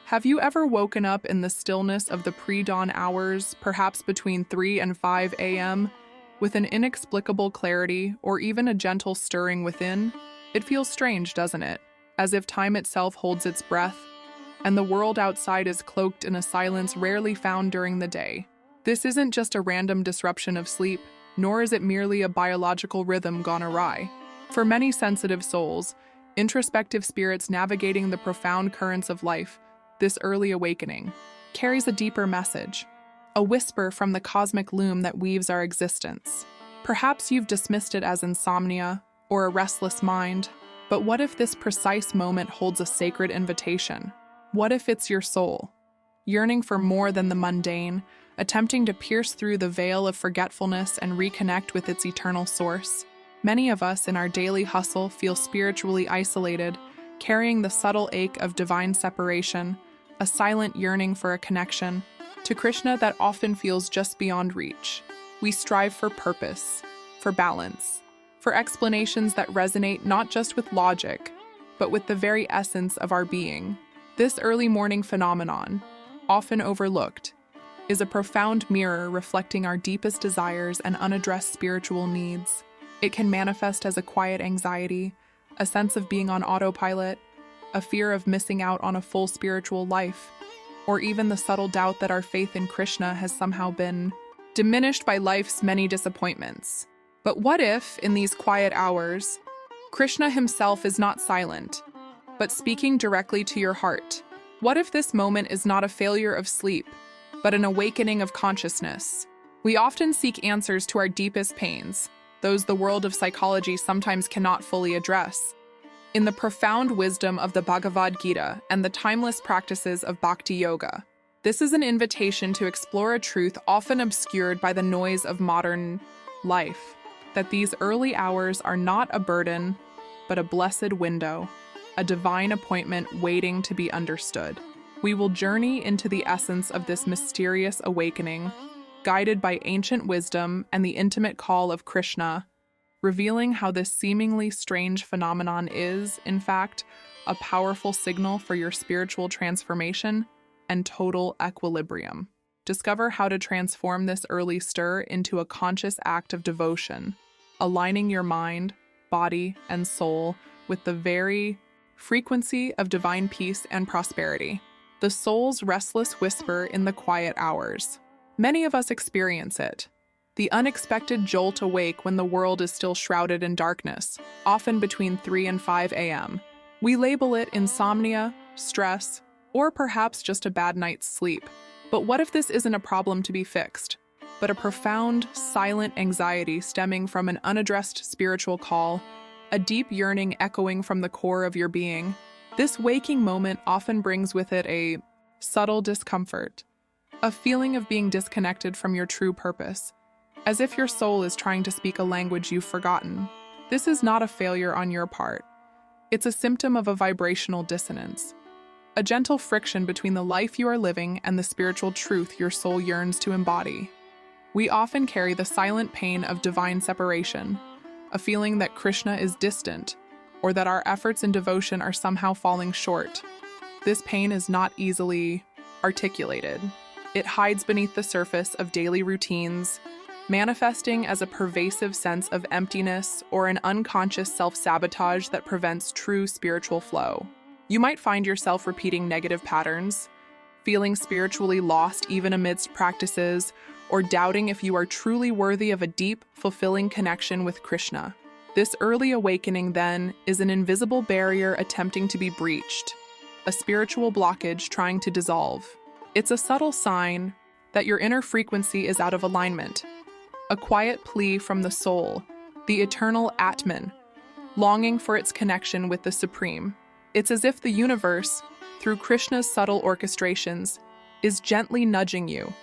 Have you ever woken up in the stillness of the pre-dawn hours, perhaps between 3 and 5 a.m., with an inexplicable clarity or even a gentle stirring within? It feels strange, doesn't it? As if time itself holds its breath, and the world outside is cloaked in a silence rarely found during the day. This isn't just a random disruption of sleep, nor is it merely a biological rhythm gone awry. For many sensitive souls, introspective spirits navigating the profound currents of life, this early awakening carries a deeper message, a whisper from the cosmic loom that weaves our existence. Perhaps you've dismissed it as insomnia or a restless mind, but what if this precise moment holds a sacred invitation? What if it's your soul, yearning for more than the mundane, attempting to pierce through the veil of forgetfulness and reconnect with its eternal source? Many of us in our daily hustle feel spiritually isolated, carrying the subtle ache of divine separation, a silent yearning for a connection to Krishna that often feels just beyond reach. We strive for purpose, for balance, for explanations that resonate not just with logic, but with the very essence of our being. This early morning phenomenon, often overlooked, is a profound mirror reflecting our deepest desires and unaddressed spiritual needs. It can manifest as a quiet anxiety, a sense of being on autopilot, a fear of missing out on a full spiritual life, or even the subtle doubt that our faith in Krishna has somehow been diminished by life's many disappointments. But what if, in these quiet hours, Krishna himself is not silent, but speaking directly to your heart? What if this moment is not a failure of sleep, but an awakening of consciousness? We often seek answers to our deepest pains, those the world of psychology sometimes cannot fully address, in the profound wisdom of the Bhagavad Gita and the timeless practices of Bhakti Yoga. This is an invitation to explore a truth often obscured by the noise of modern life, that these early hours are not a burden, but a blessed window, a divine appointment waiting to be understood. We will journey into the essence of this mysterious awakening, guided by ancient wisdom and the intimate call of Krishna, revealing how this seemingly strange phenomenon is, in fact, a powerful signal for your spiritual transformation and total equilibrium. Discover how to transform this early stir into a conscious act of devotion, aligning your mind, body, and soul with the very frequency of divine peace and prosperity. The soul's restless whisper in the quiet hours. Many of us experience it. The unexpected jolt awake when the world is still shrouded in darkness, often between 3 and 5 a.m. We label it insomnia, stress, or perhaps just a bad night's sleep. But what if this isn't a problem to be fixed, but a profound, silent anxiety stemming from an unaddressed spiritual call, a deep yearning echoing from the core of your being? This waking moment often brings with it a subtle discomfort, a feeling of being disconnected from your true purpose, as if your soul is trying to speak a language you've forgotten. This is not a failure on your part. It's a symptom of a vibrational dissonance, a gentle friction between the life you are living and the spiritual truth your soul yearns to embody. We often carry the silent pain of divine separation, a feeling that Krishna is distant, or that our efforts in devotion are somehow falling short. This pain is not easily articulated. It hides beneath the surface of daily routines, manifesting as a pervasive sense of emptiness or an unconscious self-sabotage that prevents true spiritual flow. You might find yourself repeating negative patterns, feeling spiritually lost even amidst practices, or doubting if you are truly worthy of a deep, fulfilling connection with Krishna. This early awakening, then, is an invisible barrier attempting to be breached, a spiritual blockage trying to dissolve. It's a subtle sign that your inner frequency is out of alignment, a quiet plea from the soul, the eternal Atman, longing for its connection with the Supreme. It's as if the universe, through Krishna's subtle orchestrations, is gently nudging you,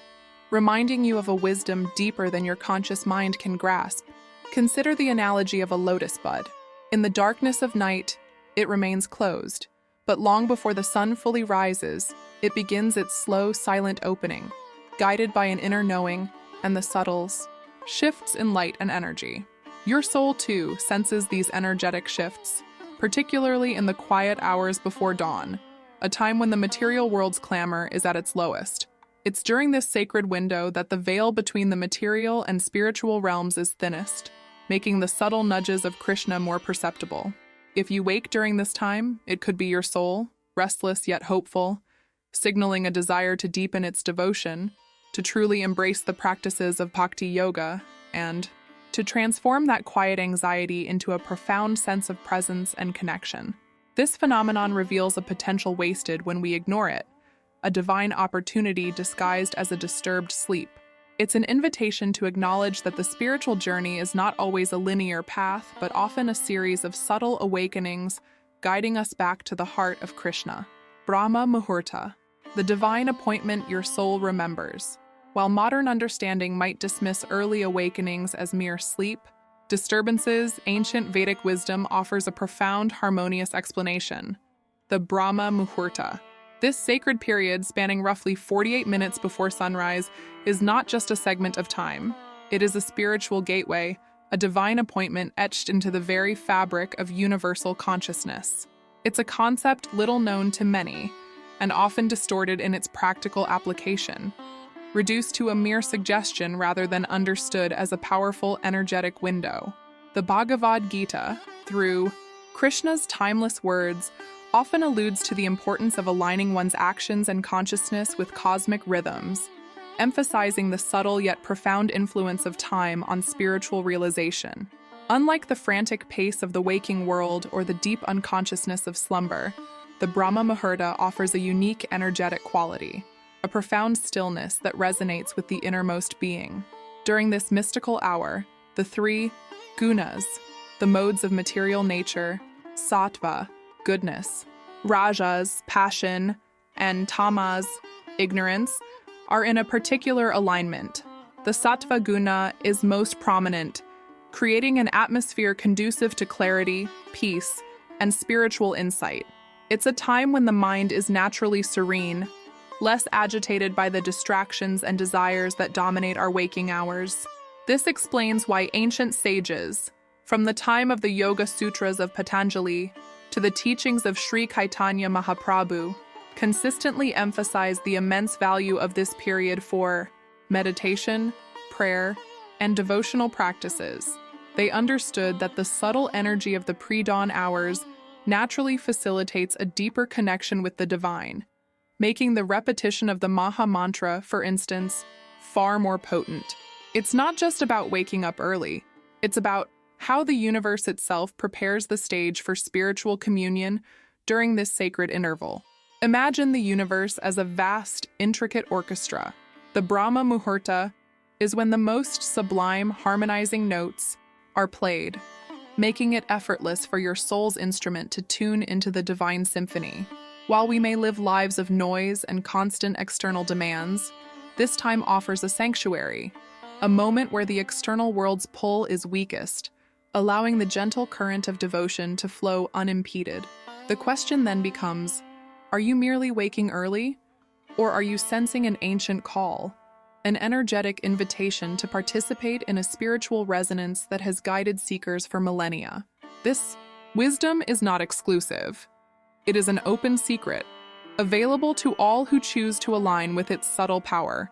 reminding you of a wisdom deeper than your conscious mind can grasp. Consider the analogy of a lotus bud. In the darkness of night, it remains closed, but long before the sun fully rises, it begins its slow, silent opening, guided by an inner knowing and the subtles shifts in light and energy. Your soul, too, senses these energetic shifts, particularly in the quiet hours before dawn, a time when the material world's clamor is at its lowest. It's during this sacred window that the veil between the material and spiritual realms is thinnest, making the subtle nudges of Krishna more perceptible. If you wake during this time, it could be your soul, restless yet hopeful, signaling a desire to deepen its devotion, to truly embrace the practices of bhakti yoga, and to transform that quiet anxiety into a profound sense of presence and connection. This phenomenon reveals a potential wasted when we ignore it, a divine opportunity disguised as a disturbed sleep. It's an invitation to acknowledge that the spiritual journey is not always a linear path, but often a series of subtle awakenings guiding us back to the heart of Krishna. Brahma Muhurta, the divine appointment your soul remembers. While modern understanding might dismiss early awakenings as mere sleep, disturbances, ancient Vedic wisdom offers a profound, harmonious explanation. The Brahma Muhurta. This sacred period, spanning roughly 48 minutes before sunrise, is not just a segment of time. It is a spiritual gateway, a divine appointment etched into the very fabric of universal consciousness. It's a concept little known to many, and often distorted in its practical application, reduced to a mere suggestion rather than understood as a powerful, energetic window. The Bhagavad Gita, through Krishna's timeless words, often alludes to the importance of aligning one's actions and consciousness with cosmic rhythms, emphasizing the subtle yet profound influence of time on spiritual realization. Unlike the frantic pace of the waking world or the deep unconsciousness of slumber, the Brahma Muhurta offers a unique energetic quality, a profound stillness that resonates with the innermost being. During this mystical hour, the three gunas, the modes of material nature, sattva, goodness, rajas, passion, and tamas, ignorance, are in a particular alignment. The sattva guna is most prominent, creating an atmosphere conducive to clarity, peace, and spiritual insight. It's a time when the mind is naturally serene, less agitated by the distractions and desires that dominate our waking hours. This explains why ancient sages, from the time of the Yoga Sutras of Patanjali to the teachings of Sri Caitanya Mahaprabhu, consistently emphasize the immense value of this period for meditation, prayer, and devotional practices. They understood that the subtle energy of the pre-dawn hours naturally facilitates a deeper connection with the divine, making the repetition of the Maha Mantra, for instance, far more potent. It's not just about waking up early. It's about how the universe itself prepares the stage for spiritual communion during this sacred interval. Imagine the universe as a vast, intricate orchestra. The Brahma Muhurta is when the most sublime, harmonizing notes are played, making it effortless for your soul's instrument to tune into the divine symphony. While we may live lives of noise and constant external demands, this time offers a sanctuary, a moment where the external world's pull is weakest, allowing the gentle current of devotion to flow unimpeded. The question then becomes, are you merely waking early, or are you sensing an ancient call, an energetic invitation to participate in a spiritual resonance that has guided seekers for millennia? This wisdom is not exclusive. It is an open secret, available to all who choose to align with its subtle power,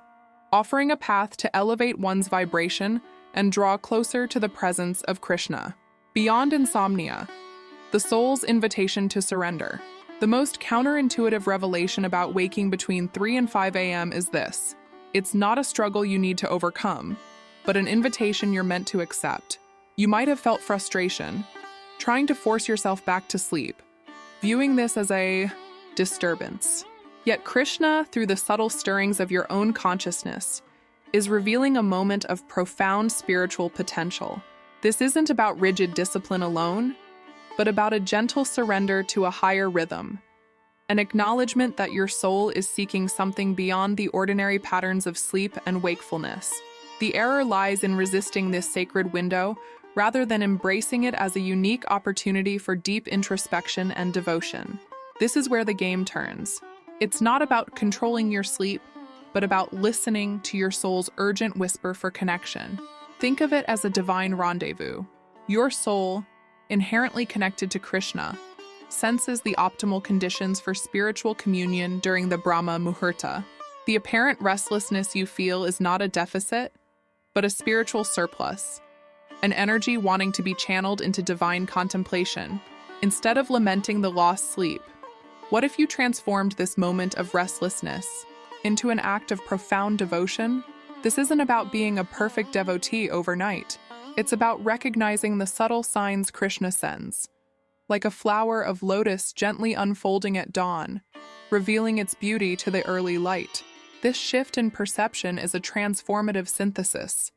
offering a path to elevate one's vibration and draw closer to the presence of Krishna. Beyond insomnia, the soul's invitation to surrender. The most counterintuitive revelation about waking between 3 and 5 a.m. is this. It's not a struggle you need to overcome, but an invitation you're meant to accept. You might have felt frustration, trying to force yourself back to sleep, viewing this as a disturbance. Yet Krishna, through the subtle stirrings of your own consciousness, is revealing a moment of profound spiritual potential. This isn't about rigid discipline alone, but about a gentle surrender to a higher rhythm, an acknowledgement that your soul is seeking something beyond the ordinary patterns of sleep and wakefulness. The error lies in resisting this sacred window rather than embracing it as a unique opportunity for deep introspection and devotion. This is where the game turns. It's not about controlling your sleep, but about listening to your soul's urgent whisper for connection. Think of it as a divine rendezvous. Your soul, inherently connected to Krishna, senses the optimal conditions for spiritual communion during the Brahma Muhurta. The apparent restlessness you feel is not a deficit, but a spiritual surplus, an energy wanting to be channeled into divine contemplation. Instead of lamenting the lost sleep, what if you transformed this moment of restlessness into an act of profound devotion? This isn't about being a perfect devotee overnight. It's about recognizing the subtle signs Krishna sends, like a flower of lotus gently unfolding at dawn, revealing its beauty to the early light. This shift in perception is a transformative synthesis,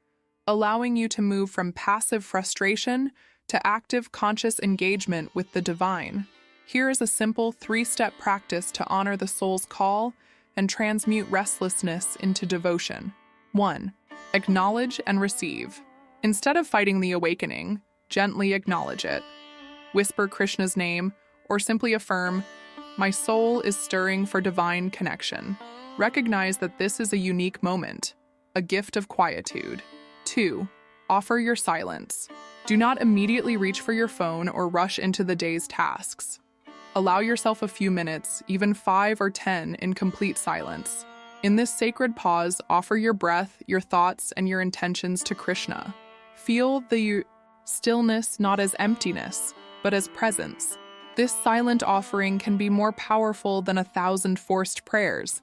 allowing you to move from passive frustration to active conscious engagement with the divine. Here is a simple 3-step practice to honor the soul's call and transmute restlessness into devotion. 1. Acknowledge and receive. Instead of fighting the awakening, gently acknowledge it. Whisper Krishna's name, or simply affirm, "My soul is stirring for divine connection." Recognize that this is a unique moment, a gift of quietude. 2. Offer your silence. Do not immediately reach for your phone or rush into the day's tasks. Allow yourself a few minutes, even 5 or 10, in complete silence. In this sacred pause, offer your breath, your thoughts, and your intentions to Krishna. Feel the stillness not as emptiness, but as presence. This silent offering can be more powerful than 1,000 forced prayers,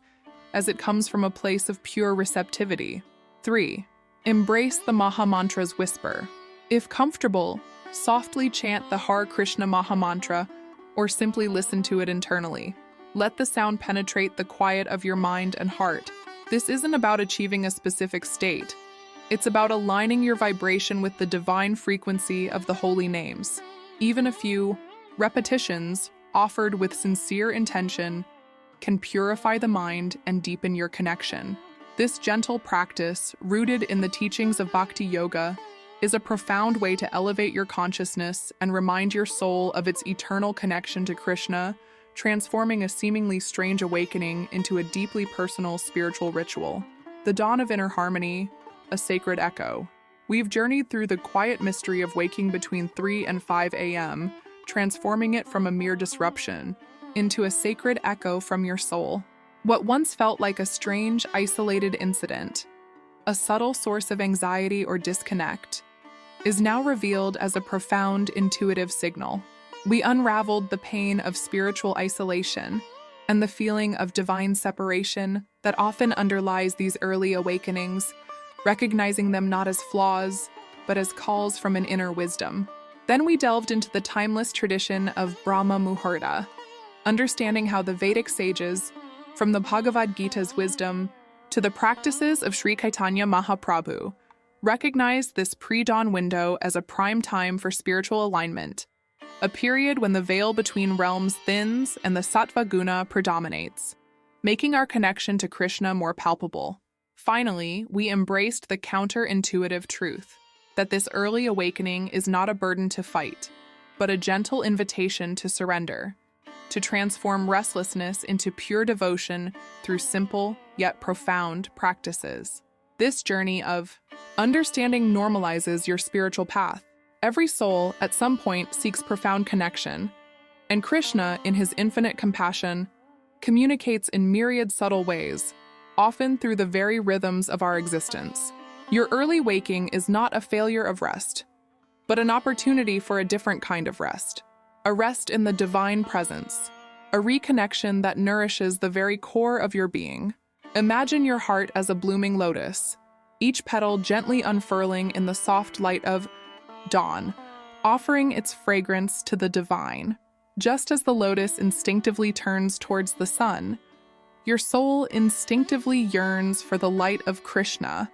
as it comes from a place of pure receptivity. 3. Embrace the Mahamantra's whisper. If comfortable, softly chant the Hare Krishna Mahamantra or simply listen to it internally. Let the sound penetrate the quiet of your mind and heart. This isn't about achieving a specific state. It's about aligning your vibration with the divine frequency of the holy names. Even a few repetitions, offered with sincere intention, can purify the mind and deepen your connection. This gentle practice, rooted in the teachings of Bhakti Yoga, is a profound way to elevate your consciousness and remind your soul of its eternal connection to Krishna, transforming a seemingly strange awakening into a deeply personal spiritual ritual. The dawn of inner harmony, a sacred echo. We've journeyed through the quiet mystery of waking between 3 and 5 a.m., transforming it from a mere disruption into a sacred echo from your soul. What once felt like a strange, isolated incident, a subtle source of anxiety or disconnect, is now revealed as a profound, intuitive signal. We unraveled the pain of spiritual isolation and the feeling of divine separation that often underlies these early awakenings, recognizing them not as flaws, but as calls from an inner wisdom. Then we delved into the timeless tradition of Brahma Muhurta, understanding how the Vedic sages, from the Bhagavad Gita's wisdom to the practices of Sri Chaitanya Mahaprabhu, recognized this pre-dawn window as a prime time for spiritual alignment, a period when the veil between realms thins and the sattva guna predominates, making our connection to Krishna more palpable. Finally, we embraced the counterintuitive truth that this early awakening is not a burden to fight, but a gentle invitation to surrender, to transform restlessness into pure devotion through simple yet profound practices. This journey of understanding normalizes your spiritual path. Every soul, at some point, seeks profound connection, and Krishna, in his infinite compassion, communicates in myriad subtle ways, often through the very rhythms of our existence. Your early waking is not a failure of rest, but an opportunity for a different kind of rest, a rest in the divine presence, a reconnection that nourishes the very core of your being. Imagine your heart as a blooming lotus, each petal gently unfurling in the soft light of dawn, offering its fragrance to the divine. Just as the lotus instinctively turns towards the sun, your soul instinctively yearns for the light of Krishna,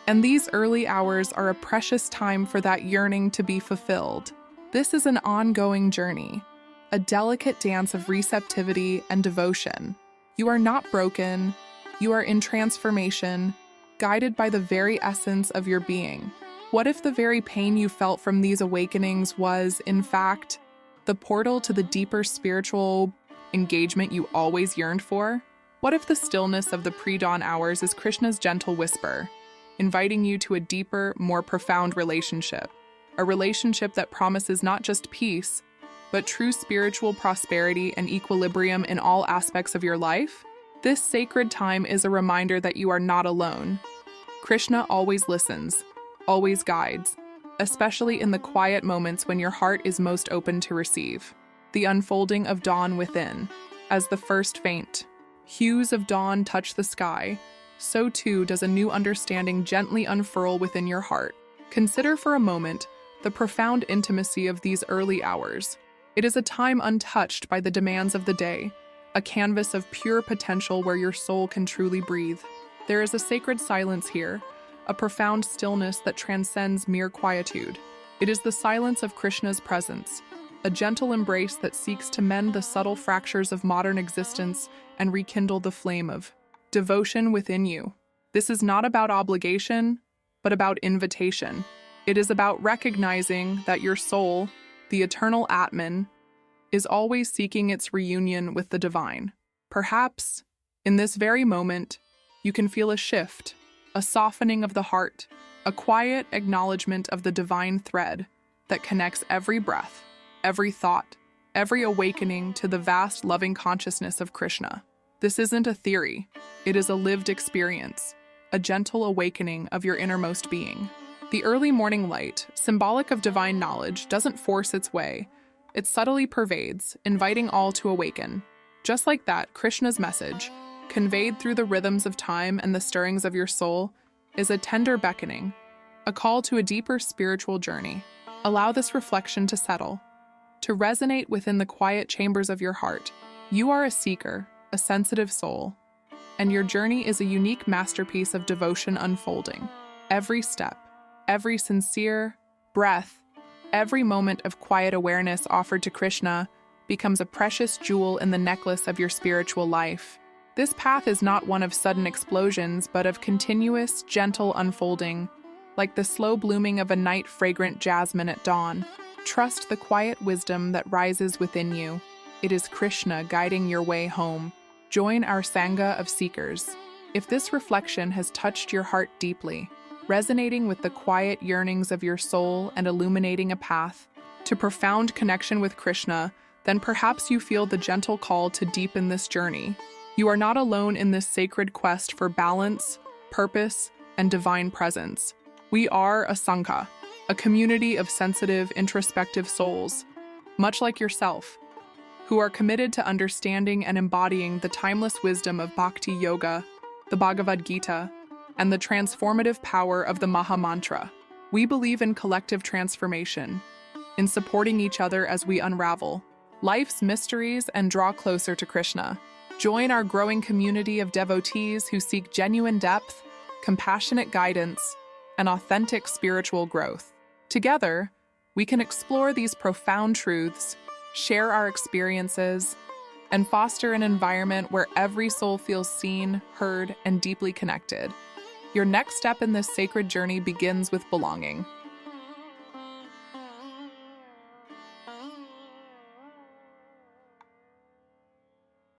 and these early hours are a precious time for that yearning to be fulfilled. This is an ongoing journey, a delicate dance of receptivity and devotion. You are not broken, you are in transformation, guided by the very essence of your being. What if the very pain you felt from these awakenings was, in fact, the portal to the deeper spiritual engagement you always yearned for? What if the stillness of the pre-dawn hours is Krishna's gentle whisper, inviting you to a deeper, more profound relationship, a relationship that promises not just peace, but true spiritual prosperity and equilibrium in all aspects of your life? This sacred time is a reminder that you are not alone. Krishna always listens, always guides, especially in the quiet moments when your heart is most open to receive. The unfolding of dawn within. As the first faint hues of dawn touch the sky, so too does a new understanding gently unfurl within your heart. Consider for a moment the profound intimacy of these early hours. It is a time untouched by the demands of the day, a canvas of pure potential where your soul can truly breathe. There is a sacred silence here, a profound stillness that transcends mere quietude. It is the silence of Krishna's presence, a gentle embrace that seeks to mend the subtle fractures of modern existence and rekindle the flame of devotion within you. This is not about obligation, but about invitation. It is about recognizing that your soul, the eternal Atman, is always seeking its reunion with the divine. Perhaps, in this very moment, you can feel a shift, a softening of the heart, a quiet acknowledgement of the divine thread that connects every breath, every thought, every awakening to the vast loving consciousness of Krishna. This isn't a theory, it is a lived experience, a gentle awakening of your innermost being. The early morning light, symbolic of divine knowledge, doesn't force its way. It subtly pervades, inviting all to awaken. Just like that, Krishna's message, conveyed through the rhythms of time and the stirrings of your soul, is a tender beckoning, a call to a deeper spiritual journey. Allow this reflection to settle, to resonate within the quiet chambers of your heart. You are a seeker, a sensitive soul, and your journey is a unique masterpiece of devotion unfolding. Every step, every sincere breath, every moment of quiet awareness offered to Krishna becomes a precious jewel in the necklace of your spiritual life. This path is not one of sudden explosions, but of continuous, gentle unfolding, like the slow blooming of a night-fragrant jasmine at dawn. Trust the quiet wisdom that rises within you. It is Krishna guiding your way home. Join our Sangha of seekers. If this reflection has touched your heart deeply, resonating with the quiet yearnings of your soul and illuminating a path to profound connection with Krishna, then perhaps you feel the gentle call to deepen this journey. You are not alone in this sacred quest for balance, purpose, and divine presence. We are a Sangha, a community of sensitive, introspective souls, much like yourself, who are committed to understanding and embodying the timeless wisdom of Bhakti Yoga, the Bhagavad Gita, and the transformative power of the Maha Mantra. We believe in collective transformation, in supporting each other as we unravel life's mysteries and draw closer to Krishna. Join our growing community of devotees who seek genuine depth, compassionate guidance, and authentic spiritual growth. Together, we can explore these profound truths, share our experiences, and foster an environment where every soul feels seen, heard, and deeply connected. Your next step in this sacred journey begins with belonging.